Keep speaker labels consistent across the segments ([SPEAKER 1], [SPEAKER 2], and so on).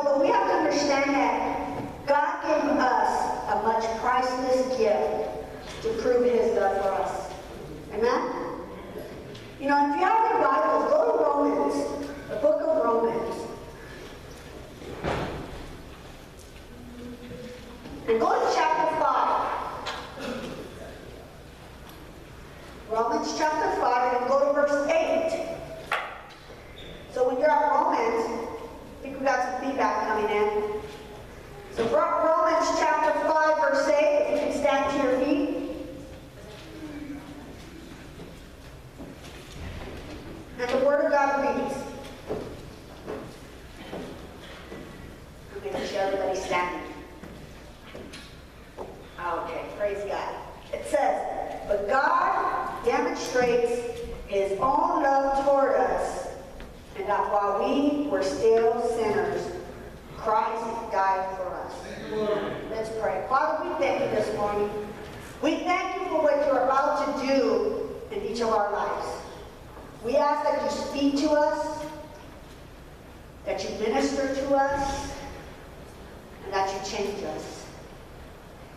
[SPEAKER 1] but we have to understand that God gave us a much priceless gift to prove his love for us. Amen? If you have your Bibles, go to Romans, the book of Romans. And go to chapter 5. Romans chapter 5, and go to verse 8. So when you're at Romans, I think we got some feedback coming in. So Romans chapter 5, verse 8, if you can stand to your feet. And the Word of God reads. I'm making sure everybody's standing. Okay, praise God. It says, but God demonstrates his own love toward us, and that while we were still sinners, Christ died for us. Let's pray. Father, we thank you this morning. We thank you for what you're about to do in each of our lives. We ask that you speak to us, that you minister to us, and that you change us.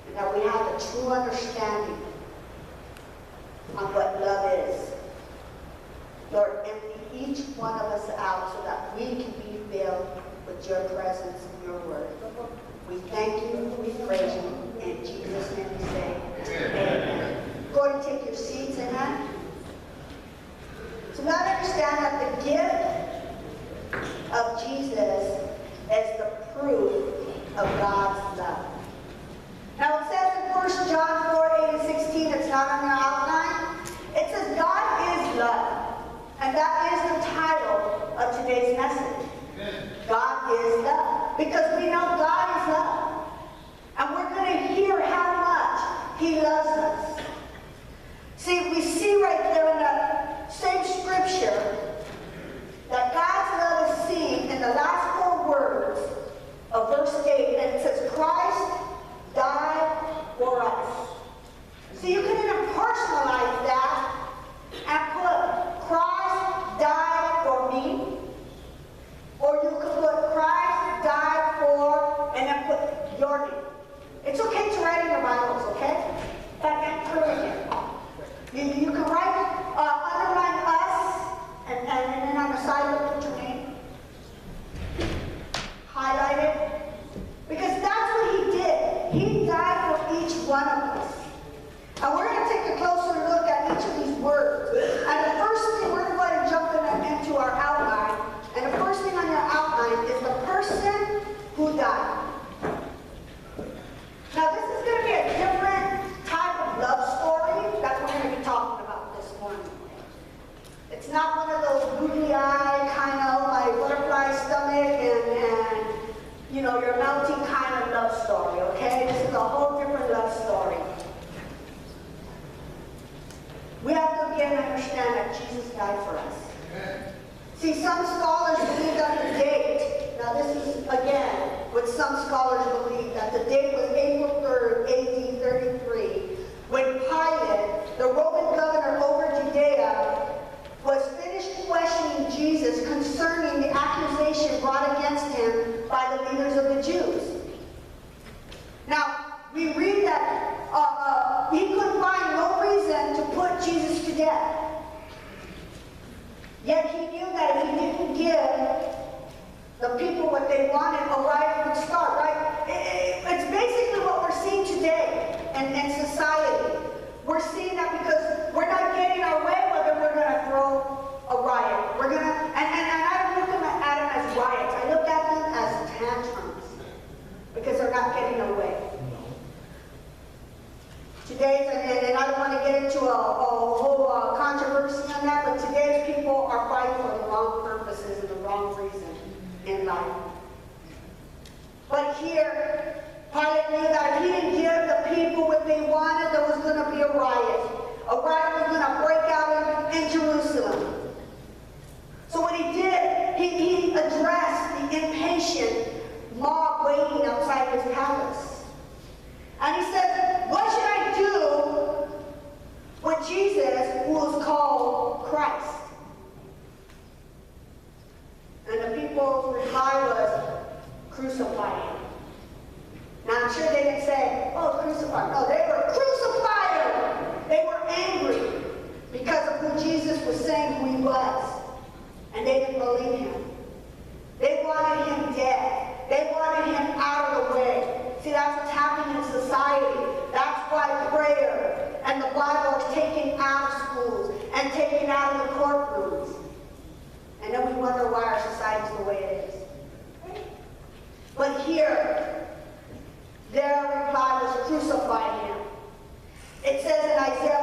[SPEAKER 1] And that we have a true understanding on what love is. Lord, empty each one of us out so that we can be filled with your presence and your word. We thank you, we praise you. In Jesus' name we say, amen. Go ahead and take your seats, amen. So now understand that the gift of Jesus is the proof of God's love. Now it says in 1 John 4:8-16, it's not on your outline. It says God is love. And that is the title of today's message. Amen. God is love. Because we know God is love. And we're going to hear how much he loves us. See, we see right there in the same scripture that God's love is seen in the last 4 words of verse 8. And it says, Christ died for us. So you can even personalize that and put Christ died for me. Or you could put Christ died for, and then put your name. It's okay to write in your Bibles, okay? In fact, I'm encouraging you. You can write, underline us, and then on the side you put your name. Highlight it. Because that's what he did. He died for each one of us. And we're going to take a closer look at each of these words. And the first thing, we're going to jump into our outline. And the first thing on your outline is the person who died. Now this is going to be a different type of love story. That's what we're going to be talking about this morning. It's not one of those googly-eyed, kind of like butterfly stomach and your melting kind of love story, okay? This is a whole different love story. We have to again understand that Jesus died for us. Amen. See, some scholars believe that the date, now this is again what some scholars believe, that the date was April 3rd, AD 33, when Pilate, the Roman governor over Judea, was finished questioning Jesus concerning the accusation brought against him by the leaders of the Jews. Now, we read that he could find no reason to put Jesus to death. Yet he knew that if he didn't give the people what they wanted, a riot would start, right? It's basically what we're seeing today in society. We're seeing that because we're not getting our way, well, then we're going to throw a riot. We're going to, and I don't look at them as riots. I look at them as tantrums because they're not getting their way. Today's, and I don't want to get into a whole controversy on that, but today's people are fighting for the wrong purposes and the wrong reason in life. But here, Pilate knew that if he didn't give the people what they wanted, there was going to be a riot. A riot was going to break out in Jerusalem. So what he did, he addressed the impatient mob waiting outside his palace. And he said, what should I do with Jesus, who is called Christ? And the people's reply was, crucify him. No, they were crucify him. They were angry because of who Jesus was saying who he was. And they didn't believe him. They wanted him dead. They wanted him out of the way. See, that's what's happening in society. That's why prayer and the Bible is taken out of schools and taken out of the courtrooms. And then we wonder why our society is the way it is. But here, their reply was crucify him. It says in Isaiah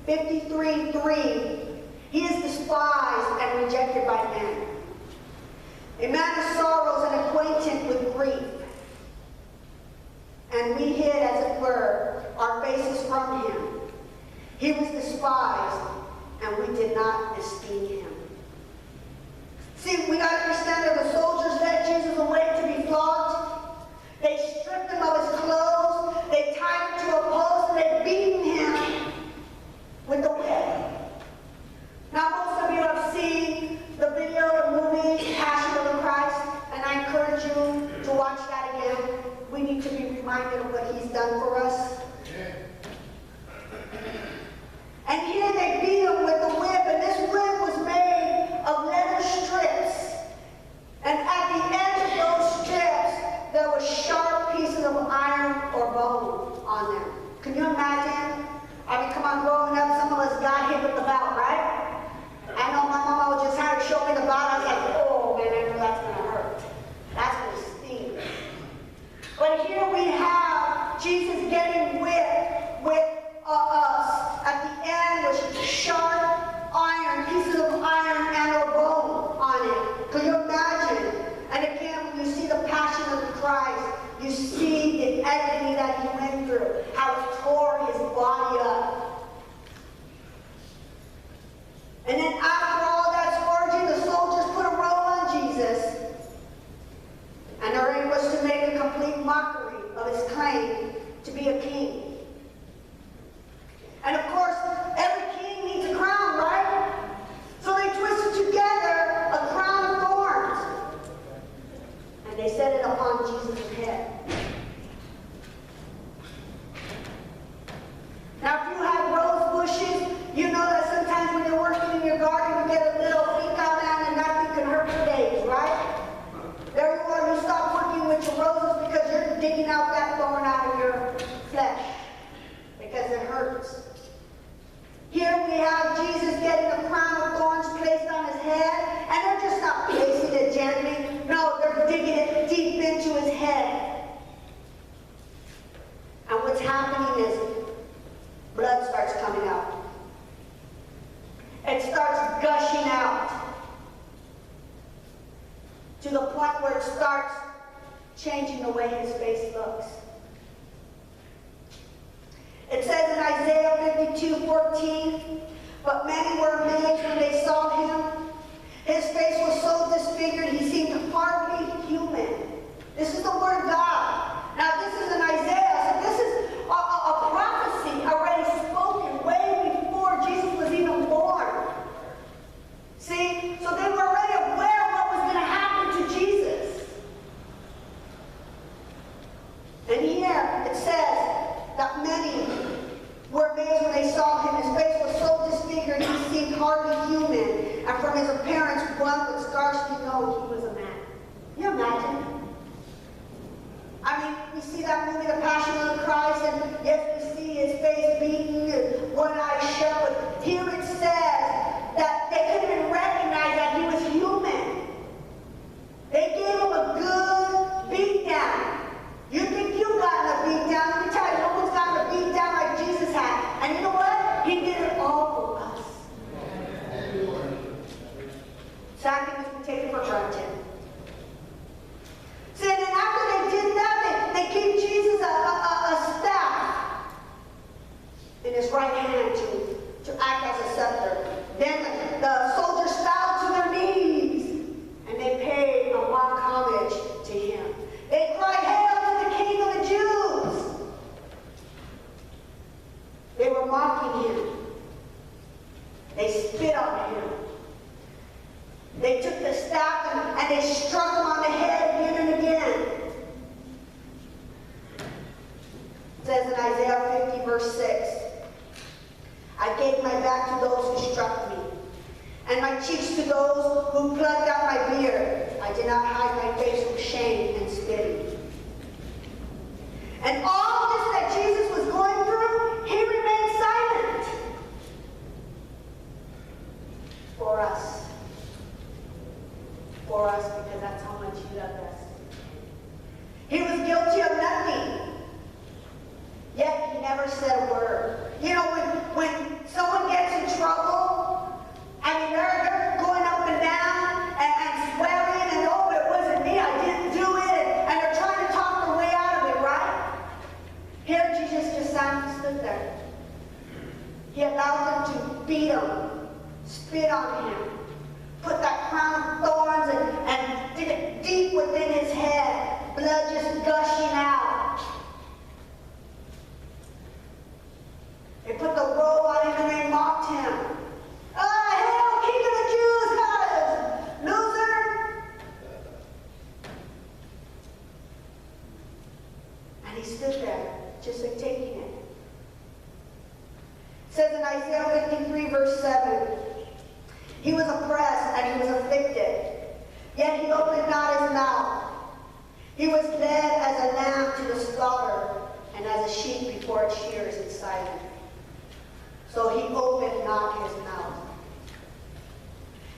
[SPEAKER 1] 53:3, he is despised and rejected by men, a man of sorrows and acquainted with grief. And we hid, as it were, our faces from him. He was despised, and we did not esteem him. See, we got to understand that the soldiers led Jesus away to be flogged. They stripped him of his clothes. They tied him to a post, and they beat him with the whip. Now, most of you have seen the video, the movie, Passion of the Christ, and I encourage you to watch that again. We need to be reminded of what he's done for us. And here they beat him with the whip, and this whip was made of leather strips. And at the end of those strips, there were sharp pieces of iron or bone on them. Can you imagine? I mean, come on, growing up, some of us got hit with the belt, right? I know my mama would just have to show me the belt. I was like, oh man, I know that's going to hurt. That's going to sting. But here we have Jesus getting whipped with us at the end with sharp iron, pieces of iron and a bone on it. Can you imagine? And again, when you see the passion of Christ, you see the agony that he went through, how it tore his body up. And then after all that scourging, the soldiers put a robe on Jesus. And their aim was to make a complete mockery of his claim to be a king. And of course, every king needs a crown, right? So they twisted together a crown of thorns. And they set it upon Jesus' head. Now, if you have rose bushes, you know that sometimes when you're working in your garden, you get a little freak out and nothing can hurt for days, right? There you are, you stop working with your roses because you're digging out that thorn out of your flesh because it hurts. Here we have Jesus getting a crown of thorns placed on his head, and they're just not placing it gently. No, they're digging it deep into his head. And what's happening is blood starts coming out. It starts gushing out to the point where it starts changing the way his face looks. It says in Isaiah 52:14, but many were amazed when they saw him. His face was so disfigured, he seemed hardly human. This is the word of God. Now this is in Isaiah, so this is a prophecy already spoken way before Jesus was even born. See, so they were already aware of what was going to happen to Jesus. And here it says that many were amazed when they saw him. His face was so disfigured, he seemed hardly human. And from his appearance, one would scarcely know he was a man. Can you imagine? I mean, we see that movie, The Passion of the Christ, and yes, we see his face beaten and one eye shut, but here it says that they couldn't even recognize that he was human. They gave him a good beat down. You think you've gotten a beat down? Let me tell you, no one's gotten a beat down like Jesus had. And you know what? He did it all for us. Sad things we take it for granted. See, and then after they did that, they gave Jesus a staff in his right hand to act as a scepter. Then the soldiers fell to their knees and they paid a mock homage to him. They cried, "Hail to the King of the Jews!" They were mocking him. They spit on him. They took the staff and they struck him on the head again and again. It says And all this that Jesus was going through, he remained silent for us. For us, because that's how much he loved us. He was guilty of nothing, yet he never said a word. You know, when someone gets in trouble, I mean, they're going up and down and swearing, and oh, it wasn't me, I didn't do it, and they're trying to talk their way out of it, right? Here, Jesus just silently stood there. He allowed them to beat him, spit on him, put that crown of thorns and dig it deep within his head, blood just gushing out. They put the robe on him and they mocked him. Hail, King of the Jews, loser! And he stood there, just like taking it. It says in Isaiah 53, verse 7, he was oppressed and he was afflicted, yet he opened not his mouth. He was led as a lamb to the slaughter, and as a sheep before its shears is silent. So he opened not his mouth.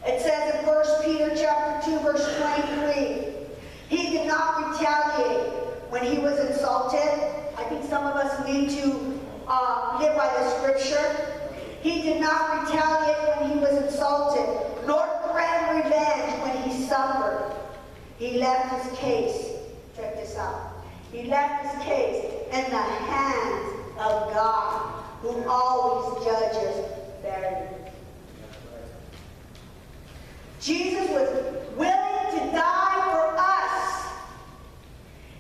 [SPEAKER 1] It says in 1 Peter chapter 2, verse 23, he did not retaliate when he was insulted. I think some of us need to live by the scripture. He did not retaliate when he was insulted, nor threaten revenge when he suffered. He left his case, check this out, he left his case in the hands of God, who always judges fairly. Jesus was willing to die for us.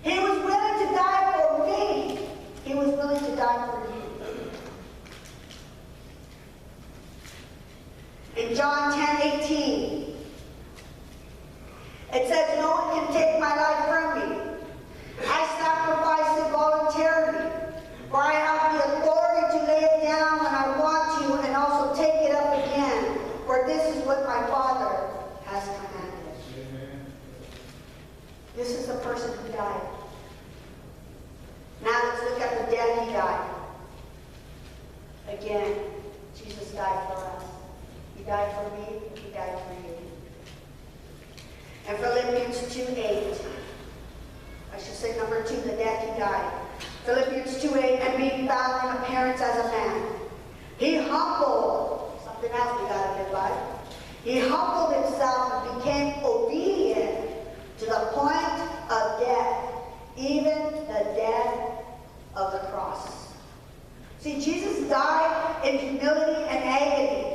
[SPEAKER 1] He was willing to die for me. He was willing to die for you. In John 10:18, it says, no one can take my life from me. I sacrifice it voluntarily, for I have the authority to lay it down when I want to and also take it up again, for this is what my Father has commanded. Amen. This is the person who died. Now let's look at the death he died. Again, Jesus died for us. He died for me, he died for you. And Philippians 2:8. I should say number 2, the death he died. Philippians 2:8, and being found in appearance as a man, he humbled, something else we gotta live by. He humbled himself and became obedient to the point of death, even the death of the cross. See, Jesus died in humility and agony.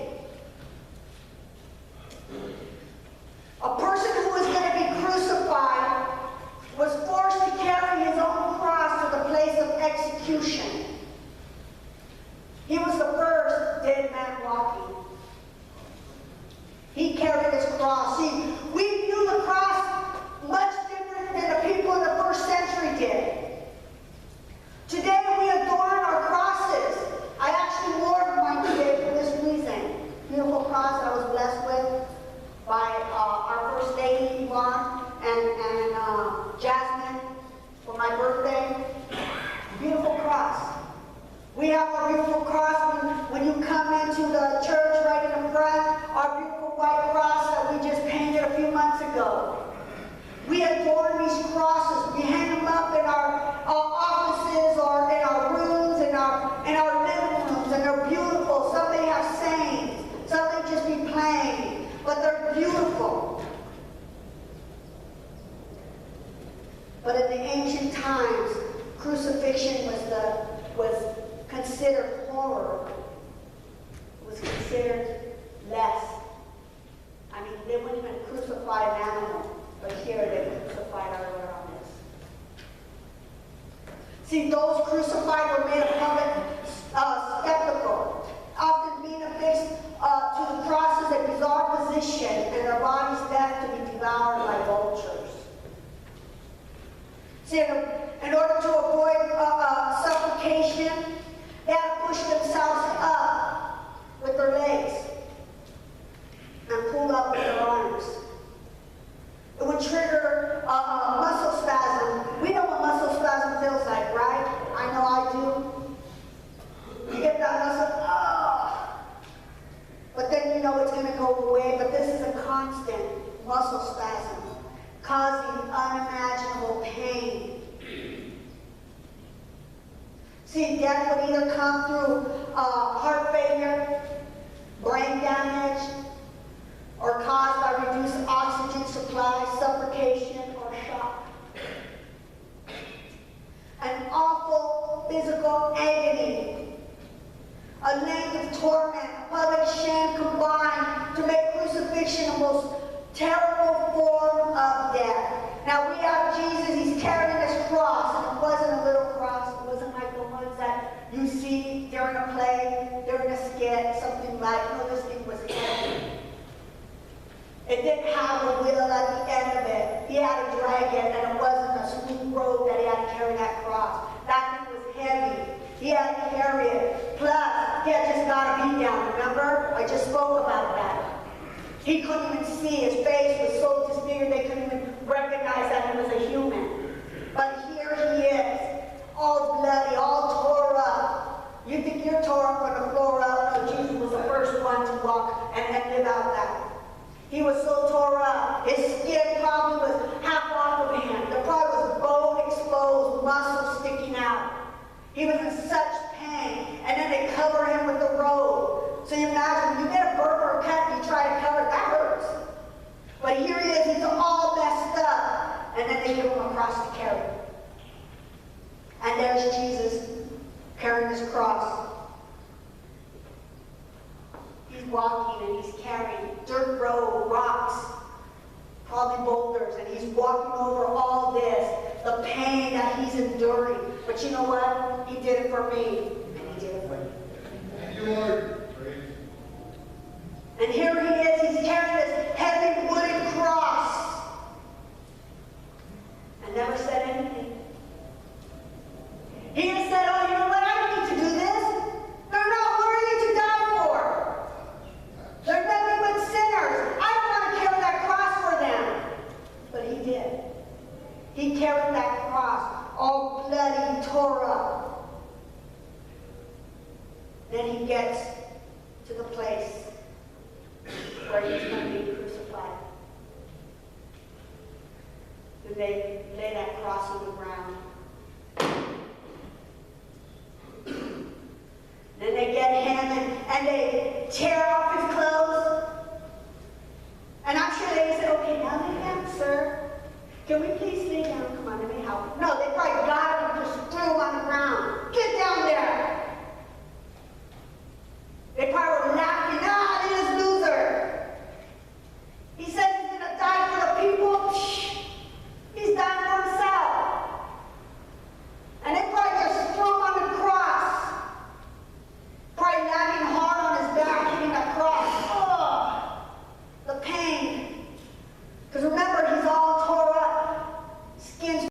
[SPEAKER 1] A person who was going to be crucified was forced to carry his own cross to the place of execution. He was the first dead man walking. He carried his cross. See, we view the cross much different than the people in the first century did. Today we adorn our crosses. I actually wore mine today for this reason. Beautiful cross that I was blessed with by our first lady, Yvonne, and Jasmine, for my birthday. Beautiful cross. We have a beautiful cross when you come into the church right in the front, our beautiful white cross that we just painted a few months ago. We adorn these crosses. We hang them up in our offices or in our rooms, in our living rooms, and they're beautiful. Some may have sayings, some may just be plain, but they're beautiful. But in the ancient times, crucifixion was considered horror. It was considered less. I mean, they wouldn't even crucify an animal, but here they crucified our Lord on this. See, those crucified were made a public spectacle, often being affixed to the crosses in bizarre position, and their bodies left to be devoured by vultures. See, in order to avoid suffocation, they had to push themselves up with their legs and pull up with their arms. It would trigger a muscle spasm. We know what muscle spasm feels like, right? unimaginable pain. See, death would either come through heart failure, brain damage, or caused by reduced oxygen supply, suffocation, or shock. An awful physical agony, a length of torment, public shame combined to make crucifixion the most terrible form of death. Now we have Jesus, he's carrying his cross, and it wasn't a little cross, it wasn't like the ones that you see during a play, during a skit, something like, no, this thing was heavy. It didn't have a wheel at the end of it. He had to drag it, and it wasn't a smooth road that he had to carry that cross. That thing was heavy. He had to carry it. Plus, he had just got a beat down, remember? I just spoke about that. He couldn't even see. His face was so disfigured they couldn't even recognize that he was a human. But here he is, all bloody, all tore up. You think you're tore up from the floor up? No, Jesus was the first one to walk and live out that. He was so tore up. His skin probably was half off of him. There probably was bone exposed, muscle sticking out. He was in such pain. And then they cover him with the robe. So you imagine, when you get a burn or a cut and you try to cover it, that hurts. But here he is, he's all messed up. And then they give him a cross to carry. And there's Jesus carrying his cross. He's walking and he's carrying dirt road, rocks, probably boulders, and he's walking over all this, the pain that he's enduring. But you know what? He did it for me, and he did it for you.
[SPEAKER 2] Thank you, Lord.
[SPEAKER 1] And here he is, he's carrying this heavy wooden cross, and never said anything. He just said, oh, you know what? I don't need to do this. They're not worthy to die for. They're nothing but sinners. I don't want to carry that cross for them. But he did. He carried that cross, all bloody, tore up. Then he gets to the place where he's going to be crucified. And they lay that cross on the ground. Then they get him and they tear off his clothes. And I'm sure they said, okay, now lay down, sir. Can we please lay down? Come on, let me help. No, they probably